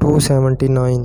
279۔